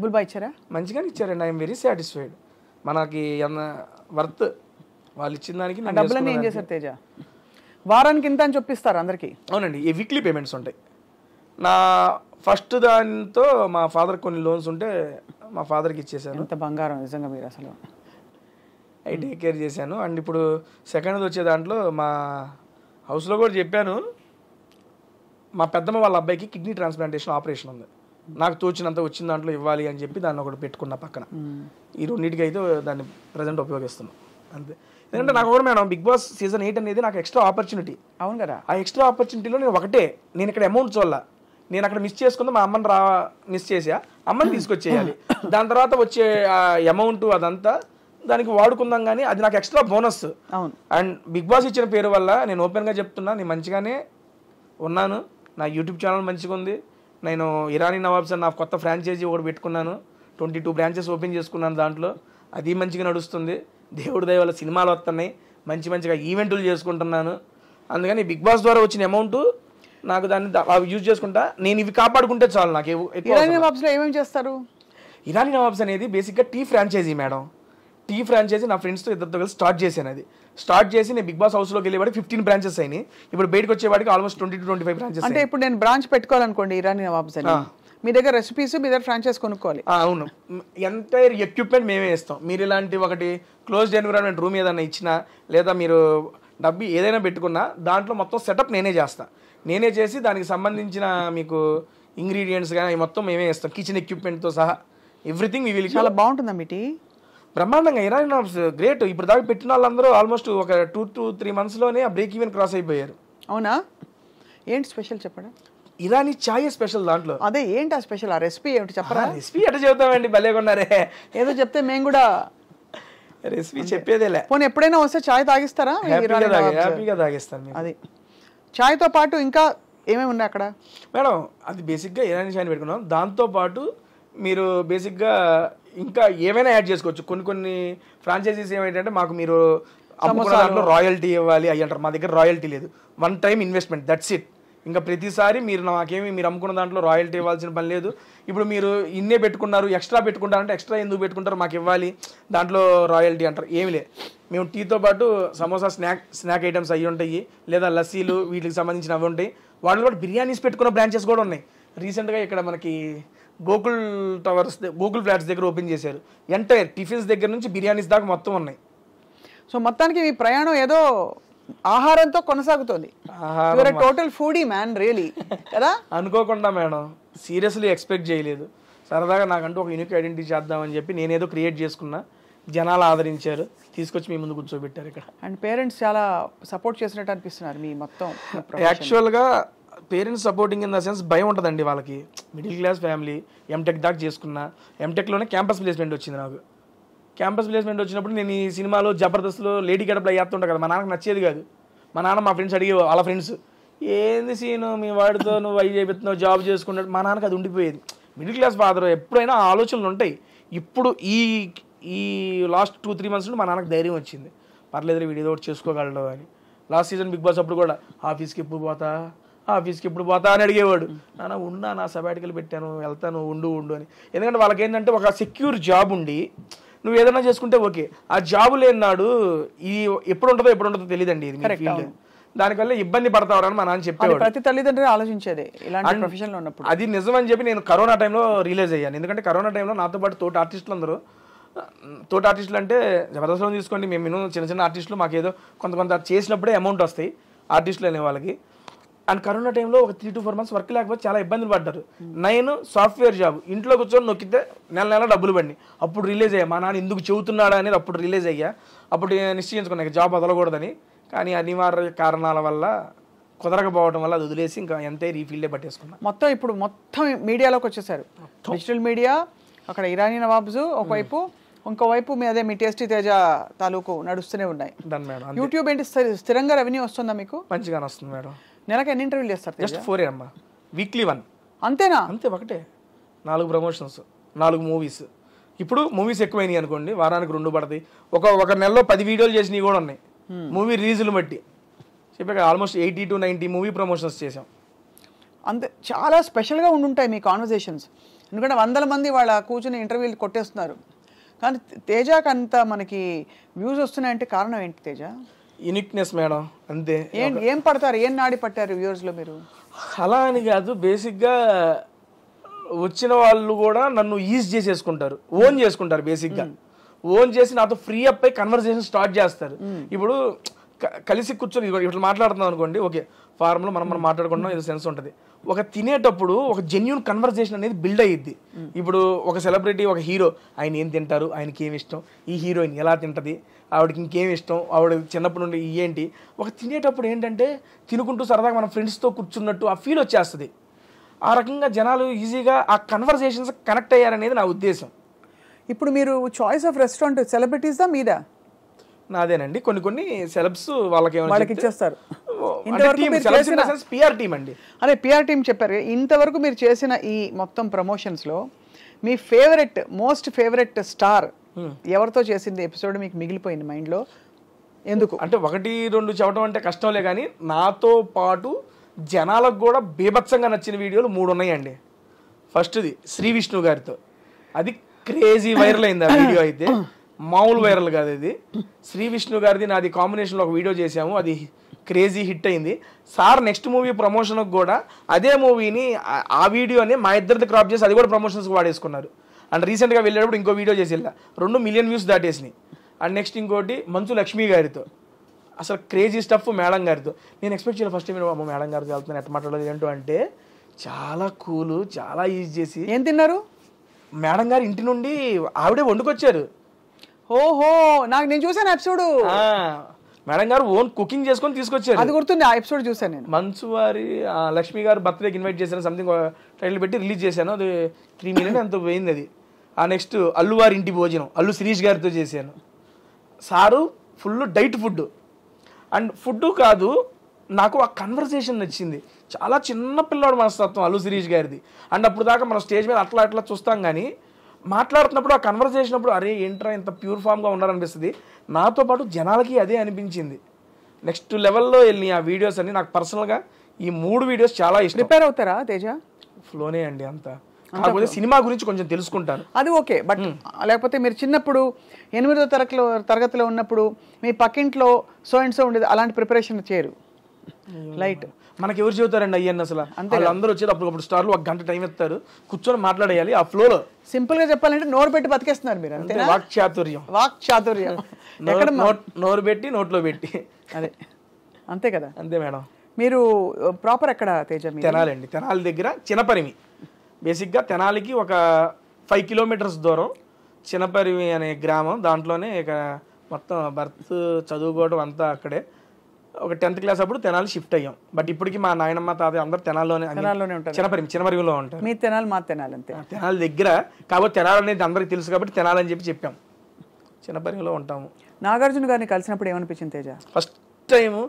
డబ్బులు బాగా ఇచ్చారా? మంచిగానే ఇచ్చారండి. I'm very satisfied. మనకి వర్త్ వాళ్ళు ఇచ్చిన దానికి. డబ్బులన్నీ ఏం చేశారు తేజ? వారానికి ఇంత అని చెప్పిస్తారు అందరికి? అవునండి, ఈ వీక్లీ పేమెంట్స్ ఉంటాయి. నా ఫస్ట్ దాంతో మా ఫాదర్ కొన్ని లోన్స్ ఉంటే మా ఫాదర్కి ఇచ్చేసాను. ఎంత బంగారం నిజంగా మీరు అసలు. అవి టేక్ కేర్ చేశాను. అండ్ ఇప్పుడు సెకండ్ వచ్చే దాంట్లో మా హౌస్లో కూడా చెప్పాను, మా పెద్దమ్మ వాళ్ళ అబ్బాయికి కిడ్నీ ట్రాన్స్ప్లాంటేషన్ ఆపరేషన్ ఉంది, నాకు తోచినంత వచ్చిన దాంట్లో ఇవ్వాలి అని చెప్పి దాన్ని ఒకటి పెట్టుకున్న పక్కన. ఈ రెండింటికి అయితే దాన్ని ప్రజెంట్ ఉపయోగిస్తున్నాం అంతే. ఎందుకంటే నాకు కూడా మేడం బిగ్ బాస్ సీజన్ 8 అనేది నాకు ఎక్స్ట్రా ఆపర్చునిటీ. అవును కదా. ఆ ఎక్స్ట్రా ఆపర్చునిటీలో నేను ఇక్కడ అమౌంట్ చూడాల, నేను అక్కడ మిస్ చేసుకుందా మా అమ్మని మిస్ చేసా, అమ్మని తీసుకొచ్చేయాలి. దాని తర్వాత వచ్చే అమౌంట్ అదంతా దానికి వాడుకుందాం, కానీ అది నాకు ఎక్స్ట్రా బోనస్. అవును. అండ్ బిగ్ బాస్ ఇచ్చిన పేరు వల్ల నేను ఓపెన్గా చెప్తున్నా, నేను మంచిగానే ఉన్నాను. నా యూట్యూబ్ ఛానల్ మంచిగా ఉంది. నేను ఇరానీ నవాబ్స్ అని నా కొత్త ఫ్రాంచైజీ ఒకటి పెట్టుకున్నాను, 22 బ్రాంచెస్ ఓపెన్ చేసుకున్నాను. దాంట్లో అది మంచిగా నడుస్తుంది. దేవుడి దయ వల్ల సినిమాలు వస్తున్నాయి, మంచిగా ఈవెంట్లు చేసుకుంటున్నాను. అందుకని బిగ్ బాస్ ద్వారా వచ్చిన అమౌంట్ నాకు దాన్ని యూజ్ చేసుకుంటా. నేను ఇవి కాపాడుకుంటే చాలు నాకు. ఇరానీ నవాబ్స్లో ఏమేమి చేస్తారు? ఇరానీ నవాబ్స్ అనేది బేసిక్గా tea franchise madam. Tea franchise నా ఫ్రెండ్స్తో ఇద్దరితో కలిసి స్టార్ట్ చేశాను. అది స్టార్ట్ చేసి నేను బిగ్ బాస్ హౌస్లోకి వెళ్ళేవాడికి 15 బ్రాంచెస్ అయినాయి. ఇప్పుడు బయటకు వచ్చేవాడికి ఆల్మోస్ట్ 20 to 25 బ్రాంచెస్. అంటే ఇప్పుడు నేను బ్రాంచ్ పెట్టుకోవాలనుకోండి ఇరానీ నవాబ్స్ అని, మీ దగ్గర రెసిపీస్, మీ దగ్గర ఫ్రాంచైజ్ కొనుక్కోవాలి. అవును, ఎంటైర్ ఎక్విప్మెంట్ మేమే ఇస్తాం. మీరు ఇలాంటి ఒకటి క్లోజ్డ్ ఎన్విరాన్మెంట్ రూమ్ ఏదైనా ఇచ్చినా, లేదా మీరు డబ్బు ఏదైనా పెట్టుకున్నా, దాంట్లో మొత్తం సెటప్ నేనే చేస్తా. నేనే చేసి దానికి సంబంధించిన మీకు ఇంగ్రీడియంట్స్ కానీ మొత్తం మేమే ఇస్తాం, కిచెన్ ఎక్విప్మెంట్తో సహా ఎవ్రీథింగ్. మీ చాలా బాగుంటుందా మీ టీ? బ్రహ్మాండంగా. Irani nawabs great. ఇప్పుడు దాకా పెట్టిన వాళ్ళందరూ ఆల్మోస్ట్ ఒక 2 to 3 monthsలోనే ఆ బ్రేక్ ఈవెన్ క్రాస్ అయిపోయారు. అవునా? ఏంటి స్పెషల్ చెప్పండి. ఇరానీ చాయ్ స్పెషల్ దాంట్లో. అదే ఏంటి ఆ స్పెషల్? ఆ రెసిపీ ఏమిటి చెప్పరా? రెసిపీ ఎట్లా చెబుతామండి, భలేకున్నారే. ఏదో చెప్తే మేము కూడా రెసిపీ చెప్పేదేలే. పోనీ ఎప్పుడైనా వస్తే చాయ్ తాగిస్తారా? హ్యాపీగా తాగిస్తాను. అది చాయ్తో పాటు ఇంకా ఏమేమి ఉన్నాయి అక్కడ మేడం? అది బేసిక్గా ఇరానీ చాయ్ పెట్టుకున్నాం. దాంతోపాటు మీరు బేసిక్గా ఇంకా ఏమైనా యాడ్ చేసుకోవచ్చు. కొన్ని ఫ్రాంచైజీస్ ఏమైందంటే మాకు మీరు అమ్ముకున్న దాంట్లో రాయల్టీ ఇవ్వాలి అయ్యి అంటారు. మా దగ్గర రాయల్టీ లేదు, 1 time ఇన్వెస్ట్మెంట్, దట్స్ ఇట్. ఇంకా ప్రతిసారి మీరు నాకేమి మీరు అమ్ముకున్న దాంట్లో రాయల్టీ ఇవ్వాల్సిన పని లేదు. ఇప్పుడు మీరు ఇన్నే పెట్టుకున్నారు, ఎక్స్ట్రా పెట్టుకుంటారంటే ఎక్స్ట్రా ఎందుకు పెట్టుకుంటారు, మాకు ఇవ్వాలి, దాంట్లో రాయల్టీ అంటారు. ఏమి లేదు. మేము టీతో పాటు సమోసా స్నాక్ ఐటమ్స్ అవి ఉంటాయి, లేదా లస్సీలు వీటికి సంబంధించిన అవి ఉంటాయి. వాటిలో కూడా బిర్యానీస్ పెట్టుకున్న బ్రాంచెస్ కూడా ఉన్నాయి. రీసెంట్గా ఇక్కడ మనకి గోకుల్ ఫ్లాట్స్ దగ్గర ఓపెన్ చేశారు. ఎంటైర్ టిఫిన్స్ దగ్గర నుంచి బిర్యానీస్ దాకా మొత్తం ఉన్నాయి. సో మొత్తానికి మీ ప్రయాణం ఏదో ఆహారంతో కొనసాగుతుంది. టోటల్ ఫుడీ మ్యాన్ రియలీ కదా. అనుకోకుండా మేడం, సీరియస్లీ ఎక్స్పెక్ట్ చేయలేదు. సరదాగా నాకంటూ ఒక యూనిక్ ఐడెంటిటీ చేద్దామని చెప్పి నేనేదో క్రియేట్ చేసుకున్నా, జనాలు ఆదరించారు, తీసుకొచ్చి మీ ముందు కూర్చోబెట్టారు ఇక్కడ. అండ్ పేరెంట్స్ చాలా సపోర్ట్ చేసినట్టు అనిపిస్తున్నారు మీ మొత్తం. యాక్చువల్గా parents supporting in the sense భయం ఉంటుందండి వాళ్ళకి. మిడిల్ క్లాస్ ఫ్యామిలీ, ఎంటెక్ దాకా చేసుకున్నా. ఎంటెక్లోనే క్యాంపస్ ప్లేస్మెంట్ వచ్చింది నాకు. క్యాంపస్ ప్లేస్మెంట్ వచ్చినప్పుడు నేను ఈ సినిమాలో జబర్దస్త్లో లేడీ గడపలో వేస్తుంటా కదా, మా నాన్నకు నచ్చేది కాదు. మా నాన్న మా ఫ్రెండ్స్ అడిగే వాళ్ళ ఫ్రెండ్స్, ఏంది సీను మీ వాడితో నువ్వు అవి చేస్తున్నావు, జాబ్ చేసుకున్నాడు. మా నాన్నకు అది ఉండిపోయేది. మిడిల్ క్లాస్ ఫాదర్ ఎప్పుడైనా ఆలోచనలు ఉంటాయి. ఇప్పుడు ఈ లాస్ట్ 2-3 months నుండి మా నాన్నకు ధైర్యం వచ్చింది, పర్లేదు వీడు ఏదో ఒకటి చేసుకోగలడు అని. లాస్ట్ సీజన్ బిగ్ బాస్ అప్పుడు కూడా ఆఫీస్కి ఎప్పుడు పోతా అని అడిగేవాడు. నాన్న ఉన్నా, నా సబాటికలు పెట్టాను, వెళ్తాను, ఉండు అని. ఎందుకంటే వాళ్ళకి ఏంటంటే ఒక సెక్యూర్ జాబ్ ఉండి నువ్వు ఏదైనా చేసుకుంటే ఓకే, ఆ జాబు లేనాడు ఇది ఎప్పుడు ఉంటుందో తెలియదండి. ఇది ఫీల్డ్, దానివల్ల ఇబ్బంది పడతావని మా నాన్న చెప్పేవాడు. ప్రతి తల్లిదండ్రులు ఆలోచించేది ఇలాంటి ప్రొఫెషన్లో ఉన్నప్పుడు. అది నిజం అని చెప్పి నేను కరోనా టైంలో రియలైజ్ అయ్యాను. ఎందుకంటే కరోనా టైంలో నాతో పాటు తోటి ఆర్టిస్టులు అందరూ, తోటి ఆర్టిస్టులు అంటే జబర్దస్త్లో తీసుకోండి, మేము చిన్న ఆర్టిస్టులు, మాకు ఏదో కొంత చేసినప్పుడే అమౌంట్ వస్తాయి ఆర్టిస్టులు అనే వాళ్ళకి. అండ్ కరోనా టైంలో ఒక 3 to 4 months వర్క్ లేకపోతే చాలా ఇబ్బందులు పడ్డారు. నేను సాఫ్ట్వేర్ జాబ్ ఇంట్లో కూర్చొని నొక్కితే నెల డబ్బులు పడి. అప్పుడు రిలీజ్ అయ్యా, మా నాన్న ఎందుకు చెబుతున్నాడా అనేది అప్పుడు రిలీజ్ అయ్యా. అప్పుడు నిశ్చయించుకున్నా జాబ్ వదలకూడదని. కానీ అనివార్య కారణాల వల్ల కుదరకపోవడం వల్ల అది వదిలేసి ఇంకా ఎంటైర్ ఈ ఫీల్డే పట్టేసుకున్నా. మొత్తం మీడియాలోకి వచ్చేసారు. డిజిటల్ మీడియా, అక్కడ ఇరానీ నవాబ్స్ ఒకవైపు, ఇంకోవైపు మీ టేస్టీ తేజ తాలూకు నడుస్తూనే ఉన్నాయి. యూట్యూబ్ ఏంటి స్థిరంగా రెవెన్యూ వస్తుందా మీకు? మంచిగానే వస్తుంది మేడం. నెలకు ఎన్ని ఇంటర్వ్యూలు చేస్తారు? జస్ట్ 4 అమ్మా, వీక్లీ 1. అంతేనా? అంతే, ఒకటే 4 ప్రమోషన్స్, 4 మూవీస్. ఇప్పుడు మూవీస్ ఎక్కువైనాయి అనుకోండి, వారానికి 2 పడతాయి. ఒక నెలలో 10 వీడియోలు చేసినవి కూడా ఉన్నాయి. మూవీ రిలీజులు బట్టి చెప్పాక ఆల్మోస్ట్ 80 to 90 మూవీ ప్రమోషన్స్ చేసాం. అంతే, చాలా స్పెషల్గా ఉండుంటాయి మీ కాన్వర్జేషన్స్. ఎందుకంటే వందల మంది వాళ్ళ కూర్చుని ఇంటర్వ్యూలు కొట్టేస్తున్నారు. కానీ తేజకి అంత మనకి వ్యూస్ వస్తున్నాయంటే కారణం ఏంటి తేజ? యూనిక్నెస్ మేడం, అంతే. ఏం పడతారు, ఏం నాడి పట్టారు వ్యూవర్స్లో మీరు? అలా అని కాదు, బేసిక్గా వచ్చిన వాళ్ళు కూడా నన్ను ఈజ్ చేసేసుకుంటారు, ఓన్ చేసుకుంటారు. బేసిక్గా ఓన్ చేసి నాతో ఫ్రీ అప్ అయి కన్వర్సేషన్ స్టార్ట్ చేస్తారు. ఇప్పుడు కలిసి కూర్చొని ఇట్లా మాట్లాడుతున్నాం అనుకోండి, ఓకే ఫార్మ్లో మనం మాట్లాడుకుంటున్నాం, ఏదో సెన్స్ ఉంటుంది. ఒక తినేటప్పుడు ఒక జెన్యూన్ కన్వర్సేషన్ అనేది బిల్డ్ అయ్యిద్ది. ఇప్పుడు ఒక సెలబ్రిటీ, ఒక హీరో, ఆయన ఏం తింటారు, ఆయనకి ఏమి ఇష్టం, ఈ హీరోయిన్ ఎలా తింటుంది, ఆవిడకి ఇంకేమి ఇష్టం, ఆవిడ చిన్నప్పటి నుండి ఏంటి, ఒక తినేటప్పుడు ఏంటంటే తినుకుంటూ సరదాగా మన ఫ్రెండ్స్తో కూర్చున్నట్టు ఆ ఫీల్ వచ్చేస్తుంది. ఆ రకంగా జనాలు ఈజీగా ఆ కన్వర్సేషన్స్ కనెక్ట్ అయ్యారనేది నా ఉద్దేశం. ఇప్పుడు మీరు చాయిస్ ఆఫ్ రెస్టారెంట్ సెలబ్రిటీస్దా మీదా? నాదేనండి. కొన్ని సెలబ్స్ వాళ్ళకి ఇచ్చేస్తారు. పిఆర్ టీమ్ అండి. అదే పిఆర్ టీమ్ చెప్పారు. ఇంతవరకు మీరు చేసిన ఈ మొత్తం ప్రమోషన్స్లో మీ మోస్ట్ ఫేవరెట్ స్టార్ ఎవరితో చేసింది ఎపిసోడ్ మీకు మిగిలిపోయింది మైండ్లో? ఎందుకు అంటే 1-2 చెప్పడం అంటే కష్టంలే, కానీ నాతో పాటు జనాలకు కూడా బీభత్సంగా నచ్చిన వీడియోలు 3 ఉన్నాయండి. ఫస్ట్ది శ్రీ విష్ణు గారితో, అది క్రేజీ వైరల్ అయింది. ఆ వీడియో అయితే మామూలు వైరల్ కాదు. అది శ్రీ విష్ణు గారిది నాది కాంబినేషన్లో ఒక వీడియో చేసాము, అది క్రేజీ హిట్ అయింది. సార్ నెక్స్ట్ మూవీ ప్రమోషన్కి కూడా అదే మూవీని, ఆ వీడియోని మా ఇద్దరిది క్రాప్ చేసి అది కూడా ప్రమోషన్స్కి వాడేసుకున్నారు. అండ్ రీసెంట్గా వెళ్ళేటప్పుడు ఇంకో వీడియో చేసి 2 మిలియన్ వ్యూస్ దాటేసినాయి. అండ్ నెక్స్ట్ ఇంకోటి మంచు లక్ష్మి గారితో, అసలు క్రేజీ స్టఫ్ మేడం గారితో. నేను ఎక్స్పెక్ట్ చేయాలి ఫస్ట్ టైం మేడం గారితో వెళ్తున్నాను, ఎట్లా మాట్లాడాలి ఏంటో అంటే చాలా కూల్, చాలా ఈజీ చేసి. ఏం తిన్నారు? మేడం గారు ఇంటి నుండి ఆవిడే వండుకొచ్చారు. ఓహో, నేను చూసాను ఎపిసోడ్. మేడం గారు ఓన్ కుకింగ్ చేసుకొని తీసుకొచ్చారు. అది గుర్తుంది, ఆ ఎపిసోడ్ చూసాను నేను. మంచు వారి లక్ష్మి గారు బర్త్డేకి ఇన్వైట్ చేశాను, సంథింగ్ టైటిల్ పెట్టి రిలీజ్ చేశాను. అది 3 మిలియన్ ఎంతో పోయింది అది. ఆ నెక్స్ట్ అల్లు వారి ఇంటి భోజనం, అల్లు శిరీష్ గారితో చేశాను. Sir full diet food. And food కాదు, నాకు ఆ కన్వర్సేషన్ నచ్చింది. చాలా చిన్న పిల్లాడు మనస్తత్వం అల్లు శిరీష్ గారిది. అండ్ అప్పుడు దాకా మనం స్టేజ్ మీద అట్లా చూస్తాం, కానీ మాట్లాడుతున్నప్పుడు ఆ కన్వర్సేషన్ అప్పుడు అరే ఏంట్రా ఇంత ప్యూర్ ఫామ్గా ఉన్నారనిపిస్తుంది. నాతో పాటు జనాలకి అదే అనిపించింది. నెక్స్ట్ లెవెల్లో వెళ్ళి ఆ వీడియోస్ అన్ని నాకు పర్సనల్గా ఈ 3 వీడియోస్ చాలా ఇష్టం. ప్రిపేర్ అవుతారా తేజ? ఫ్లోనే అండి అంతా. కాకపోతే సినిమా గురించి కొంచెం తెలుసుకుంటాను, అది ఓకే. బట్ లేకపోతే మీరు చిన్నప్పుడు 8వ తరగతిలో ఉన్నప్పుడు మీ పక్కింట్లో సో అండ్ సో ఉండేది, అలాంటి ప్రిపరేషన్ చేయరు? లైట్ మనకి ఎవరు చెబుతారండి అయ్యన్న? అసలు అందరూ వచ్చేది అప్పుడు స్టార్లు 1 గంట టైం ఇస్తారు, కూర్చొని మాట్లాడేయాలి ఆ ఫ్లోలో. సింపుల్ గా చెప్పాలంటే నోరు పెట్టి బతికేస్తున్నారు మీరు, అంతే. వాక్చాతుర్యం నోరు పెట్టి నోట్లో పెట్టి, అదే అంతే కదా. అంతే మేడం. మీరు ప్రాపర్ ఎక్కడ తేజ? తెనాలండి. తెనాలి దగ్గర చినపరిమి. బేసిక్గా తెనాలికి ఒక 5 కిలోమీటర్స్ దూరం చినపరిమి అనే గ్రామం. దాంట్లోనే ఇక మొత్తం బర్త్ చదువుకోవడం అంతా అక్కడే. ఒక 10th క్లాస్ అప్పుడు తెనాలి షిఫ్ట్ అయ్యాం. బట్ ఇప్పటికి మా నాయనమ్మ తాతయ్య అందరూ తెనాల్లోనే ఉంటారు. చినపరిమిలో ఉంటారు. మీ తెనాలి మా తెనాలి అంతే. తెనాలి దగ్గర కాబట్టి తెనాలి అనేది అందరికి తెలుసు కాబట్టి తెనాలి అని చెప్పాం. చినపరిమిలో ఉంటాము. నాగార్జున గారిని కలిసినప్పుడు ఏమనిపించింది తేజ? ఫస్ట్ టైము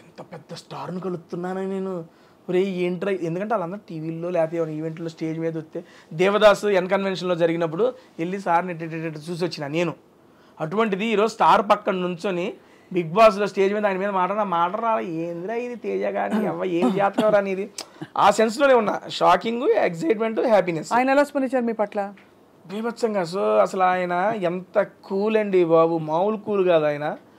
ఇంత పెద్ద స్టార్ను కలుస్తున్నానని నేను ఏంట్రా, ఎందుకంటే వాళ్ళందరూ టీవీల్లో లేకపోతే ఈవెంట్లో స్టేజ్ మీద వస్తే దేవదాసు కన్వెన్షన్లో జరిగినప్పుడు వెళ్ళి సార్ని చూసి వచ్చిన నేను. అటువంటిది ఈరోజు స్టార్ పక్కన నుంచొని బిగ్ బాస్లో స్టేజ్ మీద ఆయన మీద మాట్లాడాలా ఏంద్రా ఇది తేజ కానీ ఏం చేస్తున్నారా అనేది ఆ సెన్స్లోనే ఉన్నా. Shocking, excitement, happiness. ఆయన ఎలా స్పందించారు మీ పట్ల? బీభత్సంగా. సో అసలు ఆయన ఎంత కూల్ అండి బాబు, మామూలు కూల్ కాదు ఆయన.